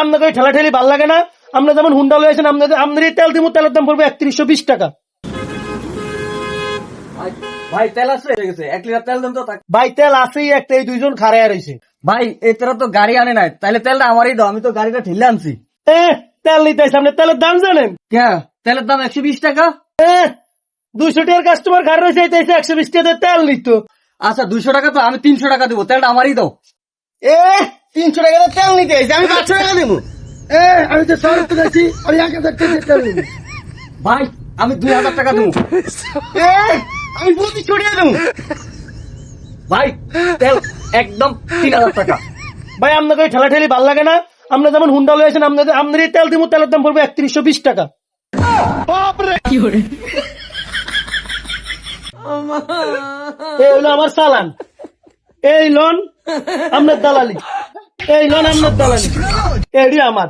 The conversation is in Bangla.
আপনাকে ঠেলা ঠেলি ভাল লাগে না? আমরা যেমন হুন্ডা লয়েছেন আপনাদের তেল দিব, তেলের দাম পড়বে 3120 টাকা। ভাই তেল আছে 1 লিটার তেল দেন তো। ভাই তেল আছেই একটা, এই দুইজন খাড়ায় রয়েছে। ভাই এতরা তো গাড়ি আনে নাই, তাহলে তেলটা আমারই দাও, আমি তো গাড়িটা ঠেলে আনছি। তেল নিতে সামনে তেলের দাম জানেন? কে তেলের দাম 120 টাকা? 200 টাকার কাস্টমার খাড়া রয়েছে, 120 টাকা তেল নিত। আচ্ছা 200 টাকা তো, আমি 300 টাকা দেবো, তেলটা আমারই দাও। 300 টাকা তেল নিতে আমি 500 টাকা দেবো। আমি তো শহর থেকে আছি, আমি 1000 টাকা তেল নিবো। ভাই আমি 2000 টাকা দেবো। আমি বুদ্ধি ছড়িয়ে দেবো। ভাই তেল একদম 3000 টাকা। ভাই আপনাকে ঠেলা ঠেলি ভাল লাগে না? আমরা যেমন হুন্ডা লয়েছেন আপনাদের তেল দিব, তেলের দাম পড়বে 3120 টাকা। এই হলো আমার চালান, এই লোন আপনার দালালি, এই লোন আপনার দালালি, এডি আমার।